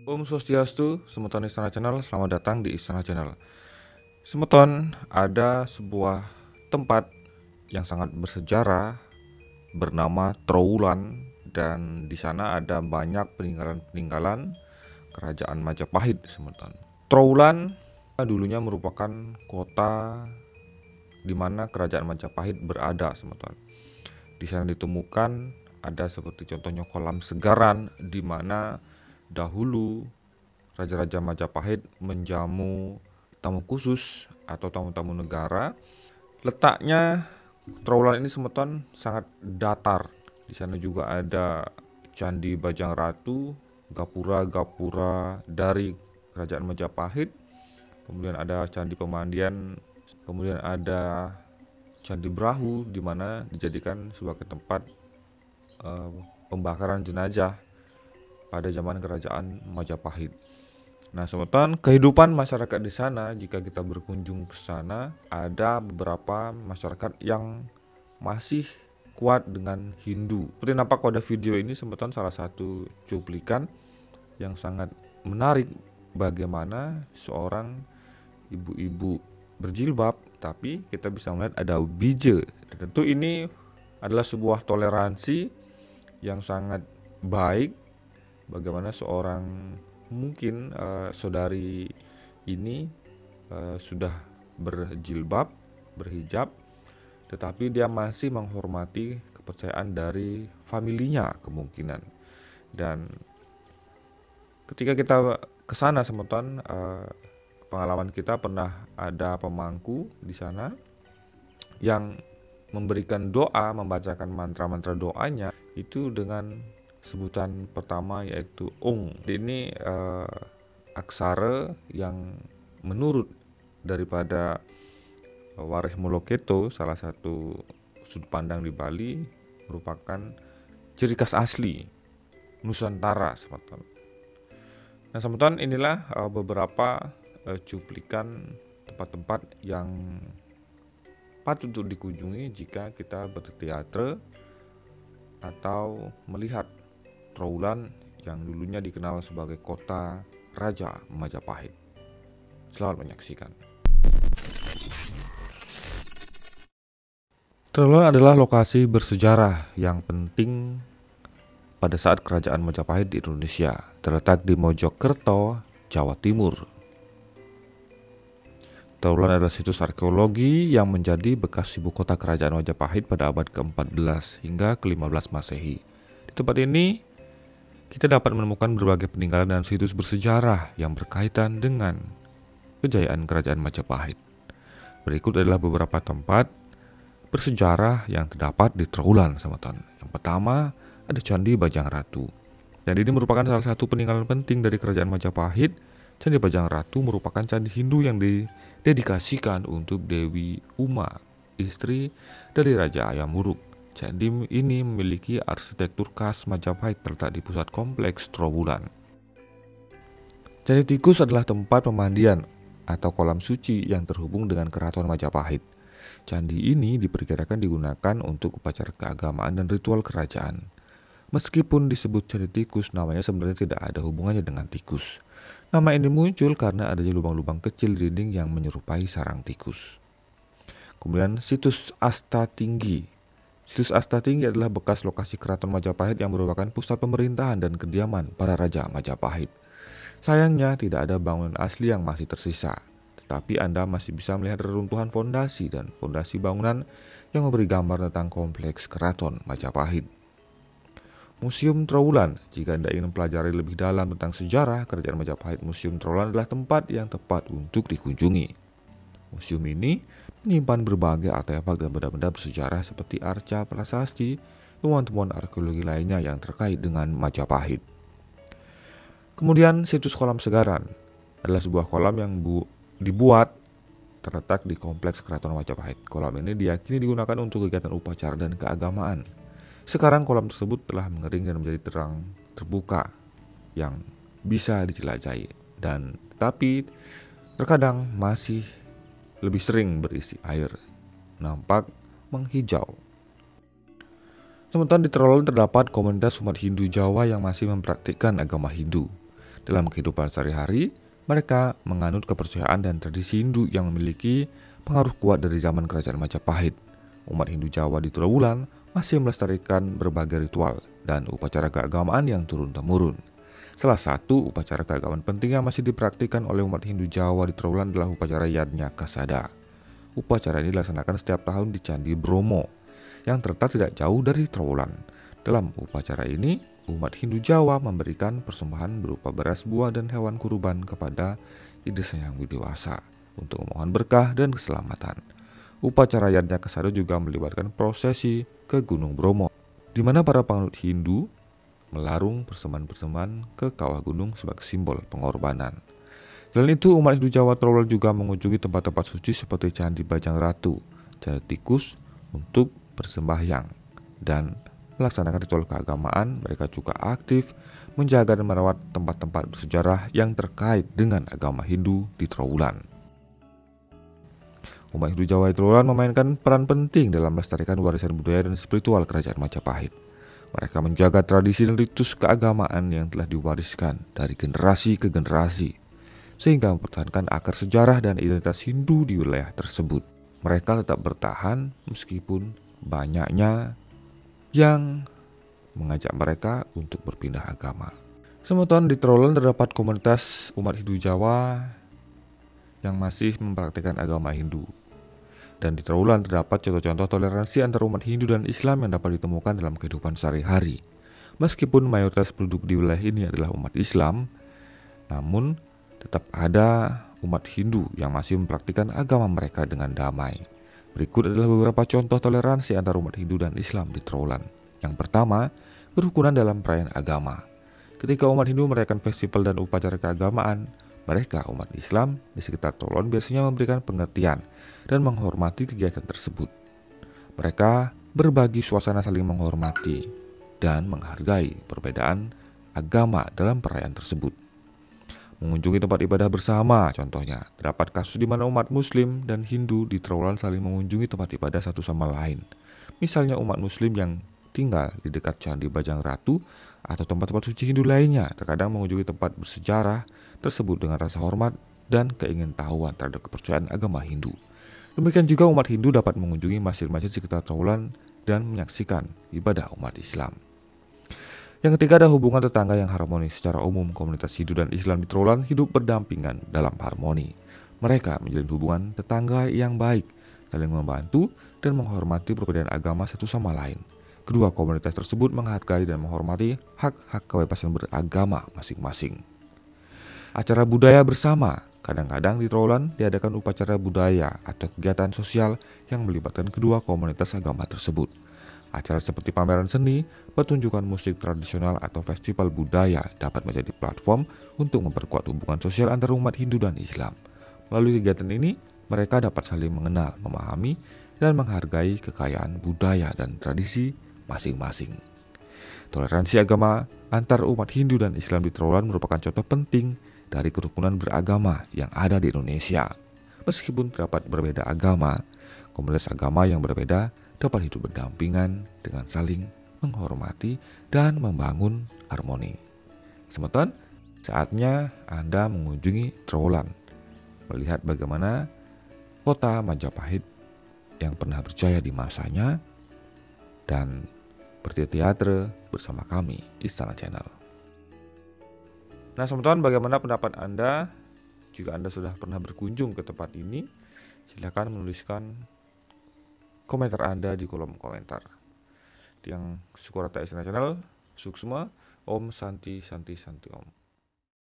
Om Swastiastu, Semeton Istana Channel, selamat datang di Istana Channel. Semeton ada sebuah tempat yang sangat bersejarah bernama Trowulan, dan di sana ada banyak peninggalan-peninggalan kerajaan Majapahit. Semeton, Trowulan dulunya merupakan kota di mana kerajaan Majapahit berada. Semeton, di sana ditemukan ada seperti contohnya kolam segaran, di mana dahulu Raja-Raja Majapahit menjamu tamu khusus atau tamu-tamu negara. Letaknya Trowulan ini Semeton sangat datar. Di sana juga ada Candi Bajang Ratu, gapura-gapura dari Kerajaan Majapahit. Kemudian ada Candi Pemandian, kemudian ada Candi Brahu, di mana dijadikan sebagai tempat pembakaran jenazah pada zaman Kerajaan Majapahit. Nah, Semeton, kehidupan masyarakat di sana, jika kita berkunjung ke sana, ada beberapa masyarakat yang masih kuat dengan Hindu. Seperti nampak pada video ini, Semeton, salah satu cuplikan yang sangat menarik bagaimana seorang ibu-ibu berjilbab, tapi kita bisa melihat ada bija. Dan tentu ini adalah sebuah toleransi yang sangat baik. Bagaimana seorang mungkin saudari ini sudah berjilbab, berhijab, tetapi dia masih menghormati kepercayaan dari familinya kemungkinan. Dan ketika kita ke sana Semeton, pengalaman kita pernah ada pemangku di sana yang memberikan doa, membacakan mantra-mantra doanya itu dengan sebutan pertama yaitu Ong. Ini aksara yang menurut daripada Wareh Moloketo, salah satu sudut pandang di Bali, merupakan ciri khas asli Nusantara, Semeton. Nah, Semeton, inilah beberapa cuplikan tempat-tempat yang patut untuk dikunjungi jika kita berteater atau melihat Trowulan yang dulunya dikenal sebagai kota Raja Majapahit. Selamat menyaksikan. Trowulan adalah lokasi bersejarah yang penting pada saat kerajaan Majapahit di Indonesia. Terletak di Mojokerto, Jawa Timur. Trowulan adalah situs arkeologi yang menjadi bekas ibu kota kerajaan Majapahit pada abad ke-14 hingga ke-15 Masehi. Di tempat ini kita dapat menemukan berbagai peninggalan dan situs bersejarah yang berkaitan dengan kejayaan kerajaan Majapahit. Berikut adalah beberapa tempat bersejarah yang terdapat di Trowulan, Semeton. Yang pertama, ada Candi Bajang Ratu. Candi ini merupakan salah satu peninggalan penting dari kerajaan Majapahit. Candi Bajang Ratu merupakan candi Hindu yang didedikasikan untuk Dewi Uma, istri dari Raja Ayam Wuruk. Candi ini memiliki arsitektur khas Majapahit terletak di pusat kompleks Trowulan. Candi Tikus adalah tempat pemandian atau kolam suci yang terhubung dengan keraton Majapahit. Candi ini diperkirakan digunakan untuk upacara keagamaan dan ritual kerajaan. Meskipun disebut Candi Tikus, namanya sebenarnya tidak ada hubungannya dengan tikus. Nama ini muncul karena adanya lubang-lubang kecil di dinding yang menyerupai sarang tikus. Kemudian situs Asta Tinggi. Situs Asta Tinggi adalah bekas lokasi keraton Majapahit yang merupakan pusat pemerintahan dan kediaman para raja Majapahit. Sayangnya tidak ada bangunan asli yang masih tersisa, tetapi Anda masih bisa melihat reruntuhan fondasi dan fondasi bangunan yang memberi gambar tentang kompleks keraton Majapahit. Museum Trowulan. Jika Anda ingin mempelajari lebih dalam tentang sejarah kerajaan Majapahit, Museum Trowulan adalah tempat yang tepat untuk dikunjungi. Museum ini menyimpan berbagai artefak dan benda-benda bersejarah seperti arca prasasti, temuan-temuan arkeologi lainnya yang terkait dengan Majapahit. Kemudian situs kolam segaran adalah sebuah kolam yang dibuat terletak di kompleks keraton Majapahit. Kolam ini diyakini digunakan untuk kegiatan upacara dan keagamaan. Sekarang kolam tersebut telah mengering dan menjadi terbuka yang bisa dijelajahi, dan tetapi terkadang masih lebih sering berisi air, nampak menghijau. Sementara di Trowulan terdapat komunitas umat Hindu Jawa yang masih mempraktikkan agama Hindu. Dalam kehidupan sehari-hari, mereka menganut kepercayaan dan tradisi Hindu yang memiliki pengaruh kuat dari zaman kerajaan Majapahit. Umat Hindu Jawa di Trawulan masih melestarikan berbagai ritual dan upacara keagamaan yang turun-temurun. Salah satu upacara keagamaan penting yang masih dipraktikkan oleh umat Hindu Jawa di Trawulan adalah upacara Yadnya Kasada. Upacara ini dilaksanakan setiap tahun di Candi Bromo yang terletak tidak jauh dari Trawulan. Dalam upacara ini, umat Hindu Jawa memberikan persembahan berupa beras, buah, dan hewan kurban kepada Ida Hyang Widewasa untuk memohon berkah dan keselamatan. Upacara Yadnya Kasada juga melibatkan prosesi ke Gunung Bromo, di mana para penganut Hindu melarung persembahan-persembahan ke kawah gunung sebagai simbol pengorbanan. Selain itu, umat Hindu Jawa Trawulan juga mengunjungi tempat-tempat suci seperti Candi Bajang Ratu, Candi Tikus untuk bersembahyang dan melaksanakan ritual keagamaan. Mereka juga aktif menjaga dan merawat tempat-tempat bersejarah yang terkait dengan agama Hindu di Trawulan. Umat Hindu Jawa di Trawulan memainkan peran penting dalam melestarikan warisan budaya dan spiritual kerajaan Majapahit. Mereka menjaga tradisi dan ritus keagamaan yang telah diwariskan dari generasi ke generasi, sehingga mempertahankan akar sejarah dan identitas Hindu di wilayah tersebut. Mereka tetap bertahan meskipun banyaknya yang mengajak mereka untuk berpindah agama. Sementara di Trawulan terdapat komunitas umat Hindu Jawa yang masih mempraktikkan agama Hindu. Dan di Trawulan terdapat contoh-contoh toleransi antara umat Hindu dan Islam yang dapat ditemukan dalam kehidupan sehari-hari. Meskipun mayoritas penduduk di wilayah ini adalah umat Islam, namun tetap ada umat Hindu yang masih mempraktikkan agama mereka dengan damai. Berikut adalah beberapa contoh toleransi antara umat Hindu dan Islam di Trawulan. Yang pertama, kerukunan dalam perayaan agama. Ketika umat Hindu merayakan festival dan upacara keagamaan, mereka umat Islam di sekitar Trawulan biasanya memberikan pengertian dan menghormati kegiatan tersebut. Mereka berbagi suasana saling menghormati dan menghargai perbedaan agama dalam perayaan tersebut. Mengunjungi tempat ibadah bersama, contohnya, terdapat kasus di mana umat Muslim dan Hindu di Trawulan saling mengunjungi tempat ibadah satu sama lain. Misalnya umat Muslim yang tinggal di dekat Candi Bajang Ratu atau tempat-tempat suci Hindu lainnya terkadang mengunjungi tempat bersejarah tersebut dengan rasa hormat dan keingintahuan terhadap kepercayaan agama Hindu. Demikian juga umat Hindu dapat mengunjungi masjid-masjid sekitar Trawulan dan menyaksikan ibadah umat Islam. Yang ketiga, ada hubungan tetangga yang harmonis. Secara umum, komunitas Hindu dan Islam di Trawulan hidup berdampingan dalam harmoni. Mereka menjalin hubungan tetangga yang baik, saling membantu dan menghormati perbedaan agama satu sama lain. Kedua komunitas tersebut menghargai dan menghormati hak-hak kebebasan beragama masing-masing. Acara budaya bersama. Kadang-kadang di Trawulan diadakan upacara budaya atau kegiatan sosial yang melibatkan kedua komunitas agama tersebut. Acara seperti pameran seni, pertunjukan musik tradisional atau festival budaya dapat menjadi platform untuk memperkuat hubungan sosial antara umat Hindu dan Islam. Melalui kegiatan ini, mereka dapat saling mengenal, memahami, dan menghargai kekayaan budaya dan tradisi masing-masing. Toleransi agama antar umat Hindu dan Islam di Trawulan merupakan contoh penting dari kerukunan beragama yang ada di Indonesia. Meskipun terdapat berbeda agama, komunitas agama yang berbeda dapat hidup berdampingan dengan saling menghormati dan membangun harmoni. Sementara saatnya Anda mengunjungi Trawulan, melihat bagaimana kota Majapahit yang pernah berjaya di masanya, dan berteater bersama kami Istana Channel. Nah, sementara bagaimana pendapat Anda? Jika Anda sudah pernah berkunjung ke tempat ini, silakan menuliskan komentar Anda di kolom komentar. Yang Sukorata Istana Channel, Suksma, Om Santi Santi Santi Om.